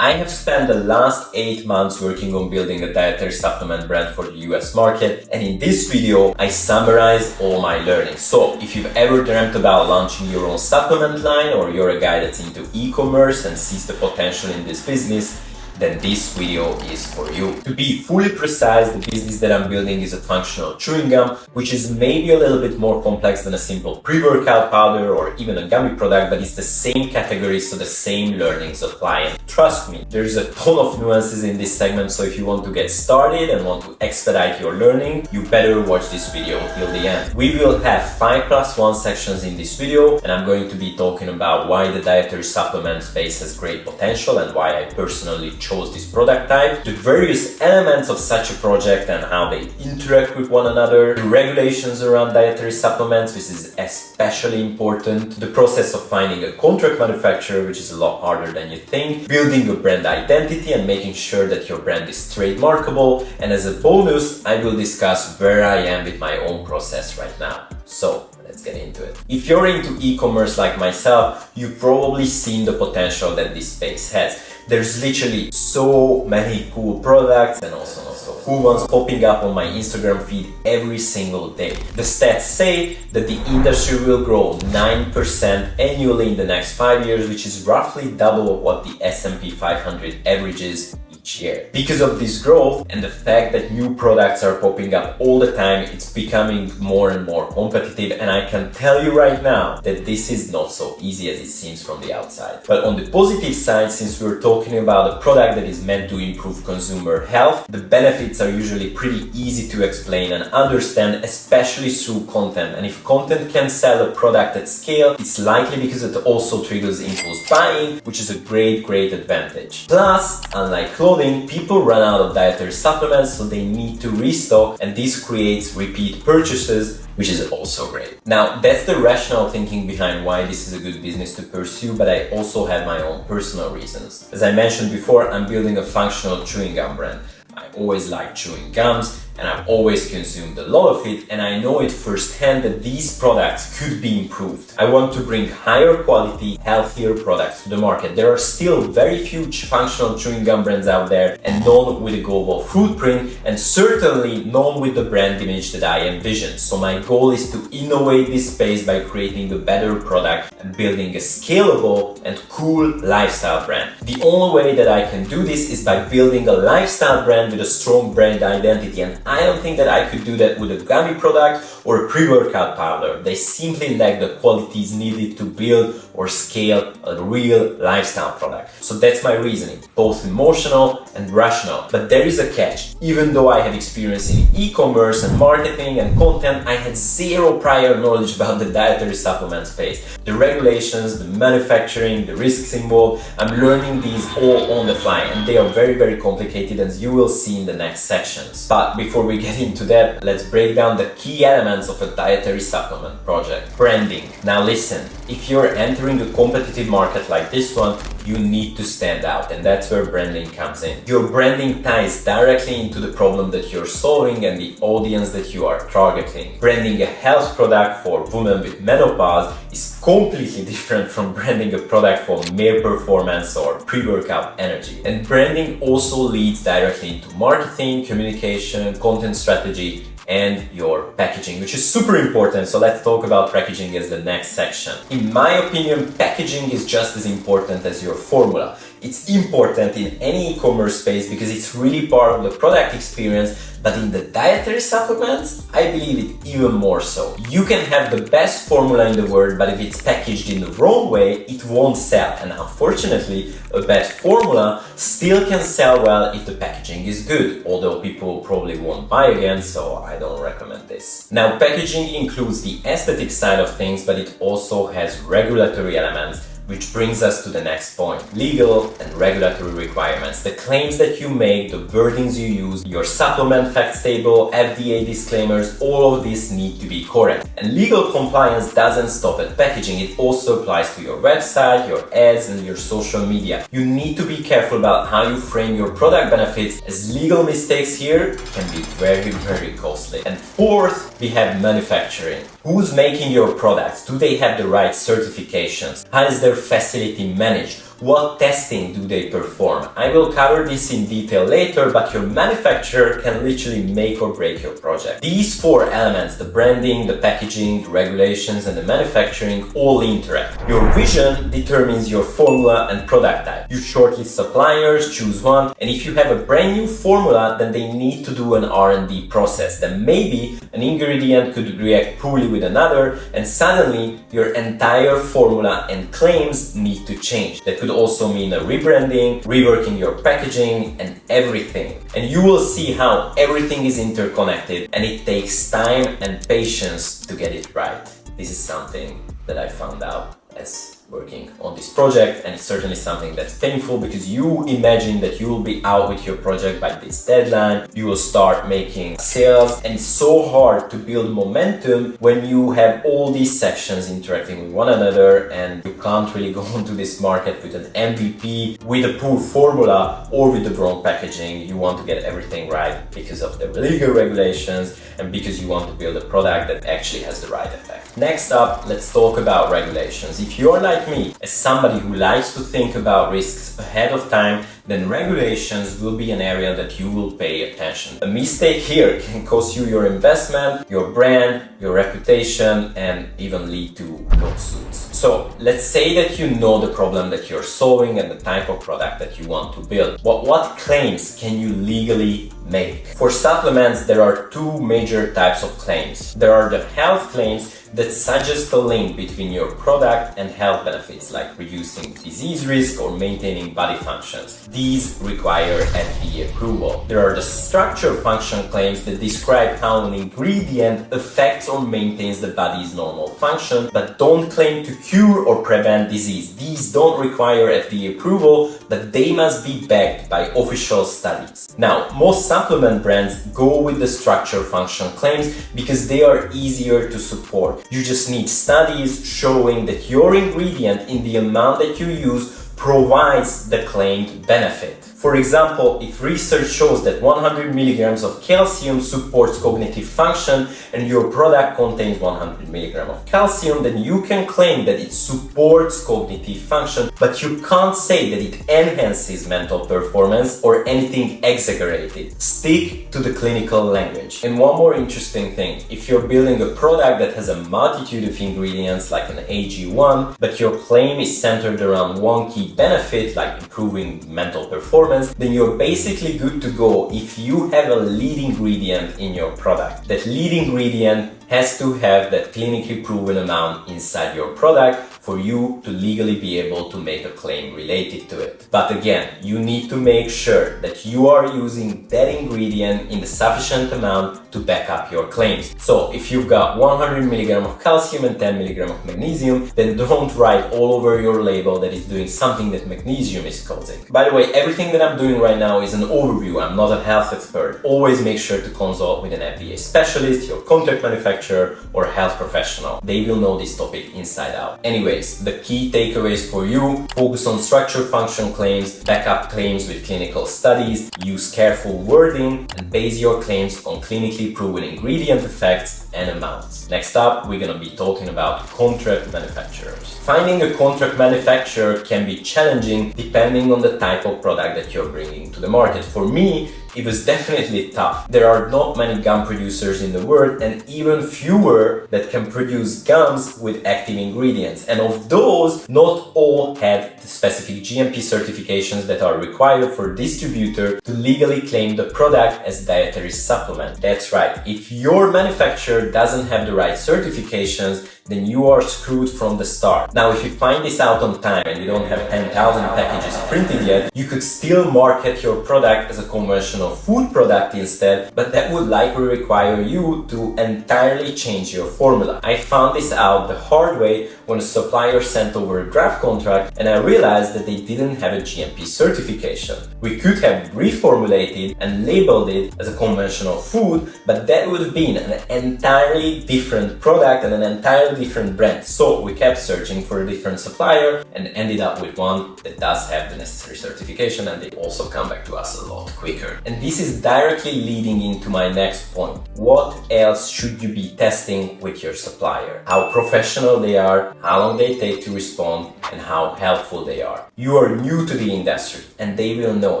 I have spent the last 8 months working on building a dietary supplement brand for the US market, and in this video I summarize all my learnings. So if you've ever dreamt about launching your own supplement line, or you're a guy that's into e-commerce and sees the potential in this business, then this video is for you. To be fully precise, the business that I'm building is a functional chewing gum, which is maybe a little bit more complex than a simple pre-workout powder or even a gummy product, but it's the same category, so the same learnings apply. And trust me, there's a ton of nuances in this segment, so if you want to get started and want to expedite your learning, you better watch this video till the end. We will have 5+1 sections in this video, and I'm going to be talking about why the dietary supplement space has great potential and why I personally chose this product type, the various elements of such a project and how they interact with one another, the regulations around dietary supplements, which is especially important, the process of finding a contract manufacturer, which is a lot harder than you think, building a brand identity and making sure that your brand is trademarkable, and as a bonus, I will discuss where I am with my own process right now. So, let's get into it. If you're into e-commerce like myself, you've probably seen the potential that this space has. There's literally so many cool products and also not so cool ones popping up on my Instagram feed every single day. The stats say that the industry will grow 9% annually in the next 5 years, which is roughly double what the S&P 500 averages each year. Because of this growth and the fact that new products are popping up all the time, it's becoming more and more competitive, and I can tell you right now that this is not so easy as it seems from the outside. But on the positive side, since we're talking about a product that is meant to improve consumer health, the benefits are usually pretty easy to explain and understand, especially through content. And if content can sell a product at scale, it's likely because it also triggers impulse buying, which is a great advantage. Plus, unlike clothing, people run out of dietary supplements, so they need to restock, and this creates repeat purchases, which is also great. Now, that's the rational thinking behind why this is a good business to pursue, but I also have my own personal reasons. As I mentioned before, I'm building a functional chewing gum brand. I always liked chewing gums, and I've always consumed a lot of it, and I know it firsthand that these products could be improved. I want to bring higher quality, healthier products to the market. There are still very few functional chewing gum brands out there, and none with a global footprint, and certainly none with the brand image that I envision. So my goal is to innovate this space by creating a better product and building a scalable and cool lifestyle brand. The only way that I can do this is by building a lifestyle brand with a strong brand identity, and I don't think that I could do that with a gummy product or a pre-workout powder. They simply lack the qualities needed to build or scale a real lifestyle product. So that's my reasoning, both emotional and rational. But there is a catch. Even though I have experience in e-commerce and marketing and content, I had zero prior knowledge about the dietary supplement space. The regulations, the manufacturing, the risks involved, I'm learning these all on the fly, and they are very complicated, as you will see in the next sections. But before we get into that, let's break down the key elements of a dietary supplement project. Branding. Now listen, if you're entering a competitive market like this one, you need to stand out, and that's where branding comes in. Your branding ties directly into the problem that you're solving and the audience that you are targeting. Branding a health product for women with menopause is completely different from branding a product for mere performance or pre-workout energy. And branding also leads directly into marketing, communication, content strategy, and your packaging, which is super important. So let's talk about packaging as the next section. In my opinion, packaging is just as important as your formula. It's important in any e-commerce space because it's really part of the product experience, but in the dietary supplements, I believe it even more so. You can have the best formula in the world, but if it's packaged in the wrong way, it won't sell. And unfortunately, a bad formula still can sell well if the packaging is good, although people probably won't buy again, so I don't recommend this. Now, packaging includes the aesthetic side of things, but it also has regulatory elements, which brings us to the next point: legal and regulatory requirements. The claims that you make, the wordings you use, your supplement facts table, FDA disclaimers, all of these need to be correct. And legal compliance doesn't stop at packaging, it also applies to your website, your ads, and your social media. You need to be careful about how you frame your product benefits, as legal mistakes here can be very costly. And fourth, we have manufacturing. Who's making your products? Do they have the right certifications? How is their facility managed? What testing do they perform? I will cover this in detail later, but your manufacturer can literally make or break your project. These four elements, the branding, the packaging, the regulations, and the manufacturing, all interact. Your vision determines your formula and product type. You shortlist suppliers, choose one, and if you have a brand new formula, then they need to do an R&D process. Then maybe an ingredient could react poorly with another, and suddenly your entire formula and claims need to change. That could also mean a rebranding, reworking your packaging, and everything. And you will see how everything is interconnected, and it takes time and patience to get it right. This is something that I found out as working on this project, and it's certainly something that's painful because you imagine that you will be out with your project by this deadline, you will start making sales, and it's so hard to build momentum when you have all these sections interacting with one another and you can't really go into this market with an MVP, with a poor formula or with the wrong packaging. You want to get everything right because of the legal regulations and because you want to build a product that actually has the right effect. Next up, let's talk about regulations. If you're like me, as somebody who likes to think about risks ahead of time, then regulations will be an area that you will pay attention. A mistake here can cost you your investment, your brand, your reputation, and even lead to lawsuits. So let's say that you know the problem that you're solving and the type of product that you want to build. What claims can you legally make? For supplements, there are two major types of claims. There are the health claims that suggest a link between your product and health benefits, like reducing disease risk or maintaining body functions. These require FDA approval. There are the structure function claims that describe how an ingredient affects or maintains the body's normal function, but don't claim to cure or prevent disease. These don't require FDA approval, but they must be backed by official studies. Now, most supplement brands go with the structure function claims because they are easier to support. You just need studies showing that your ingredient in the amount that you use provides the claimed benefit. For example, if research shows that 100 milligrams of calcium supports cognitive function and your product contains 100 milligrams of calcium, then you can claim that it supports cognitive function, but you can't say that it enhances mental performance or anything exaggerated. Stick to the clinical language. And one more interesting thing, if you're building a product that has a multitude of ingredients like an AG1, but your claim is centered around one key benefit like improving mental performance, then you're basically good to go if you have a lead ingredient in your product. That lead ingredient has to have that clinically proven amount inside your product for you to legally be able to make a claim related to it. But again, you need to make sure that you are using that ingredient in the sufficient amount to back up your claims. So if you've got 100 milligrams of calcium and 10 milligrams of magnesium, then don't write all over your label that it's doing something that magnesium is causing. By the way, everything that I'm doing right now is an overview. I'm not a health expert. Always make sure to consult with an FDA specialist, your contract manufacturer, or health professional. They will know this topic inside out. Anyways, the key takeaways for you: focus on structure function claims, back up claims with clinical studies, use careful wording, and base your claims on clinically proven ingredient effects and amounts. Next up, we're gonna be talking about contract manufacturers. Finding a contract manufacturer can be challenging depending on the type of product that you're bringing to the market. For me, it was definitely tough. There are not many gum producers in the world, and even fewer that can produce gums with active ingredients. And of those, not all had the specific GMP certifications that are required for a distributor to legally claim the product as dietary supplement. That's right, if your manufacturer doesn't have the right certifications, then you are screwed from the start. Now, if you find this out on time and you don't have 10,000 packages printed yet, you could still market your product as a conventional food product instead, but that would likely require you to entirely change your formula. I found this out the hard way when a supplier sent over a draft contract and I realized that they didn't have a GMP certification. We could have reformulated and labeled it as a conventional food, but that would have been an entirely different product and an entirely a different brand. So we kept searching for a different supplier and ended up with one that does have the necessary certification, and they also come back to us a lot quicker. And this is directly leading into my next point. What else should you be testing with your supplier? How professional they are, how long they take to respond, and how helpful they are. You are new to the industry and they will know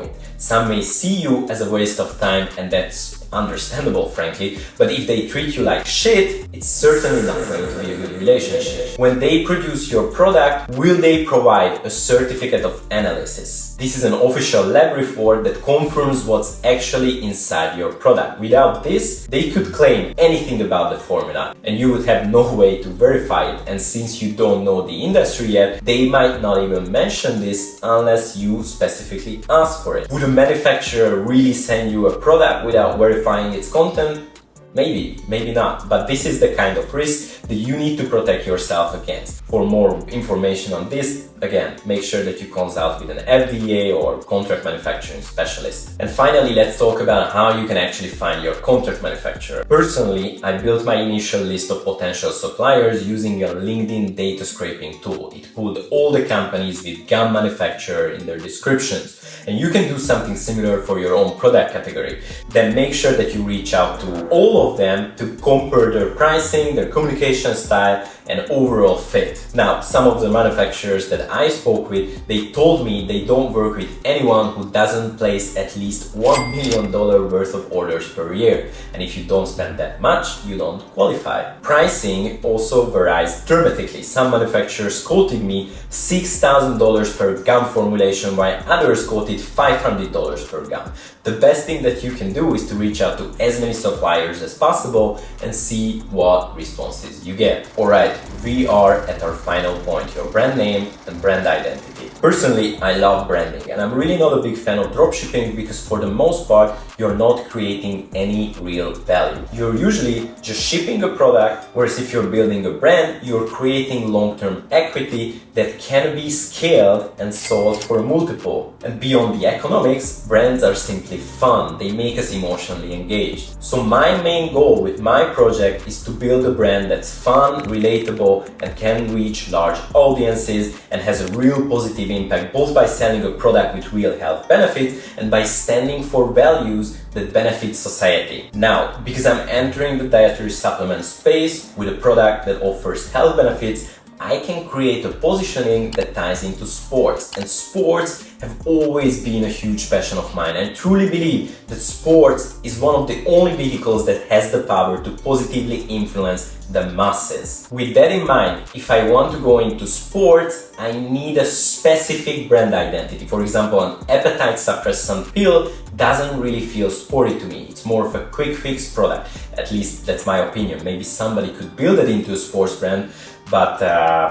it. Some may see you as a waste of time, and that's understandable, frankly, but if they treat you like shit, it's certainly not going to be a good relationship. When they produce your product, will they provide a certificate of analysis? This is an official lab report that confirms what's actually inside your product. Without this, they could claim anything about the formula and you would have no way to verify it. And since you don't know the industry yet, they might not even mention this unless you specifically ask for it. Would a manufacturer really send you a product without verifying its content? Maybe, maybe not, but this is the kind of risk that you need to protect yourself against. For more information on this, again, make sure that you consult with an FDA or contract manufacturing specialist. And finally, let's talk about how you can actually find your contract manufacturer. Personally, I built my initial list of potential suppliers using a LinkedIn data scraping tool. It pulled all the companies with gum manufacturer in their descriptions. And you can do something similar for your own product category. Then make sure that you reach out to all of them to compare their pricing, their communication style, and overall fit. Now, some of the manufacturers that I spoke with, they told me they don't work with anyone who doesn't place at least $1 million worth of orders per year. And if you don't spend that much, you don't qualify. Pricing also varies dramatically. Some manufacturers quoted me $6,000 per gum formulation, while others quoted $500 per gum. The best thing that you can do is to reach out to as many suppliers as possible and see what responses you get. Alright, we are at our final point, your brand name and brand identity. Personally, I love branding and I'm really not a big fan of dropshipping because for the most part, you're not creating any real value. You're usually just shipping a product, whereas if you're building a brand, you're creating long-term equity that can be scaled and sold for multiple. And beyond the economics, brands are simply fun. They make us emotionally engaged. So my main goal with my project is to build a brand that's fun, relatable, and can reach large audiences and has a real positive impact, both by selling a product with real health benefits and by standing for values that benefit society. Now, because I'm entering the dietary supplement space with a product that offers health benefits, I can create a positioning that ties into sports, and sports have always been a huge passion of mine. I truly believe that sports is one of the only vehicles that has the power to positively influence the masses. With that in mind, if I want to go into sports, I need a specific brand identity. For example, an appetite suppressant pill doesn't really feel sporty to me. It's more of a quick fix product. At least that's my opinion. Maybe somebody could build it into a sports brand, but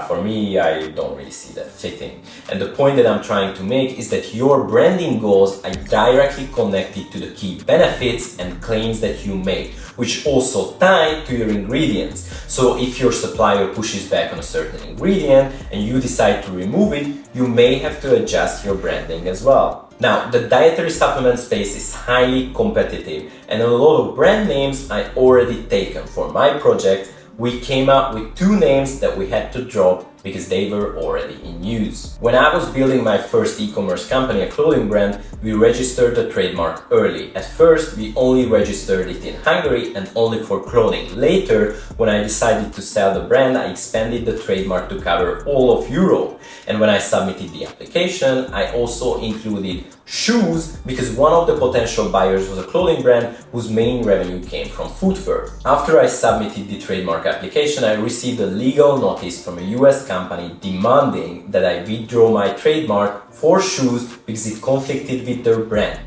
for me, I don't really see that fitting. And the point that I'm trying to make is that your branding goals are directly connected to the key benefits and claims that you make, which also tie to your ingredients. So if your supplier pushes back on a certain ingredient and you decide to remove it, you may have to adjust your branding as well. Now, the dietary supplement space is highly competitive and a lot of brand names I already taken. For my project, we came up with 2 names that we had to drop because they were already in use. When I was building my first e-commerce company, a clothing brand, we registered the trademark early. At first, we only registered it in Hungary and only for clothing. Later, when I decided to sell the brand, I expanded the trademark to cover all of Europe. And when I submitted the application, I also included shoes because one of the potential buyers was a clothing brand whose main revenue came from footwear. After I submitted the trademark application, I received a legal notice from a US company demanding that I withdraw my trademark for shoes because it conflicted with their brand.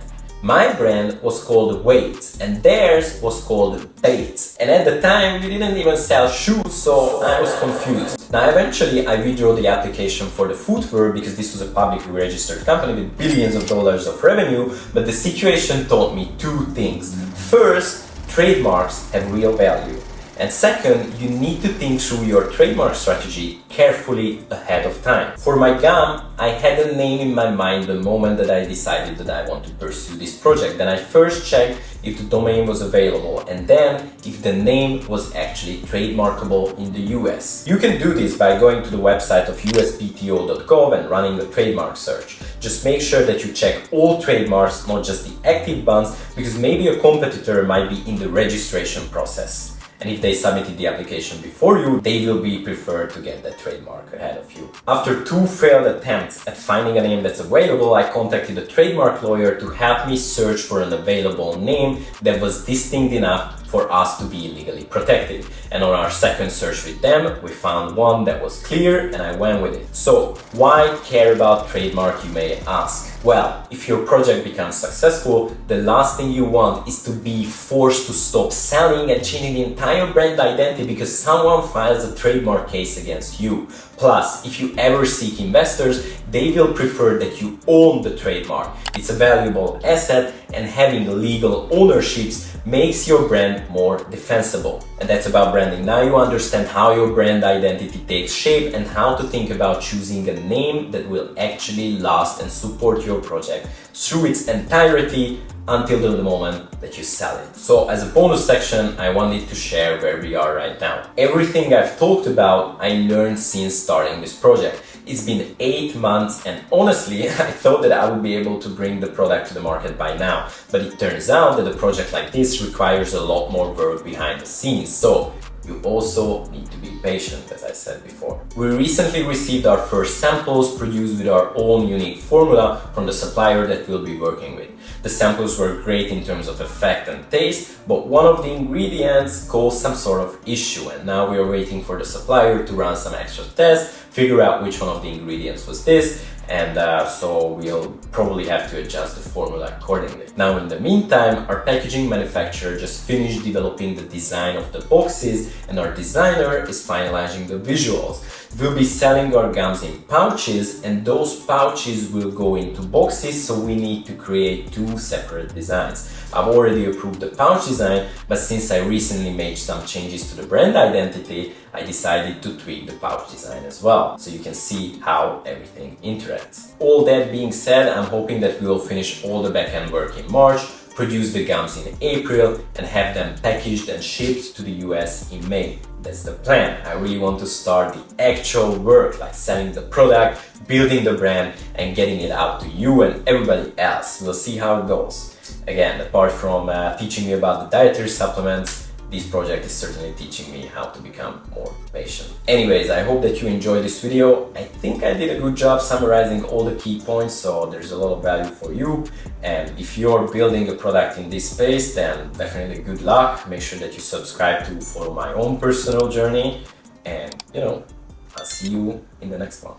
My brand was called Weights and theirs was called Baits. And at the time, we didn't even sell shoes, so I was confused. Now, eventually, I withdrew the application for the footwear because this was a publicly registered company with billions of dollars of revenue, but the situation taught me 2 things. First, trademarks have real value. And second, you need to think through your trademark strategy carefully ahead of time. For my gum, I had a name in my mind the moment that I decided that I want to pursue this project. Then I first checked if the domain was available and then if the name was actually trademarkable in the US. You can do this by going to the website of uspto.gov and running a trademark search. Just make sure that you check all trademarks, not just the active ones, because maybe a competitor might be in the registration process. And if they submitted the application before you, they will be preferred to get that trademark ahead of you. After 2 failed attempts at finding a name that's available, I contacted a trademark lawyer to help me search for an available name that was distinct enough for us to be legally protected. And on our second search with them, we found one that was clear and I went with it. So why care about trademark, you may ask? Well, if your project becomes successful, the last thing you want is to be forced to stop selling and changing the entire brand identity because someone files a trademark case against you. Plus, if you ever seek investors, they will prefer that you own the trademark. It's a valuable asset and having legal ownerships makes your brand more defensible. And that's about branding. Now you understand how your brand identity takes shape and how to think about choosing a name that will actually last and support your project through its entirety until the moment that you sell it. So as a bonus section, I wanted to share where we are right now. Everything I've talked about, I learned since starting this project. It's been 8 months and honestly, I thought that I would be able to bring the product to the market by now. But it turns out that a project like this requires a lot more work behind the scenes. So you also need to be patient, as I said before. We recently received our first samples produced with our own unique formula from the supplier that we'll be working with. The samples were great in terms of effect and taste, but one of the ingredients caused some sort of issue, and now we are waiting for the supplier to run some extra tests, figure out which one of the ingredients was this, and so we'll probably have to adjust the formula accordingly. Now in the meantime, our packaging manufacturer just finished developing the design of the boxes and our designer is finalizing the visuals. We'll be selling our gums in pouches and those pouches will go into boxes, so we need to create 2 separate designs. I've already approved the pouch design, but since I recently made some changes to the brand identity, I decided to tweak the pouch design as well, so you can see how everything interacts. All that being said, I'm hoping that we will finish all the back-end work in March, produce the gums in April, and have them packaged and shipped to the US in May. That's the plan. I really want to start the actual work, like selling the product, building the brand, and getting it out to you and everybody else. We'll see how it goes. Again, apart from teaching me about the dietary supplements, this project is certainly teaching me how to become more patient. Anyways, I hope that you enjoyed this video. I think I did a good job summarizing all the key points, so there's a lot of value for you. And if you're building a product in this space, then definitely good luck. Make sure that you subscribe to follow my own personal journey. And, I'll see you in the next one.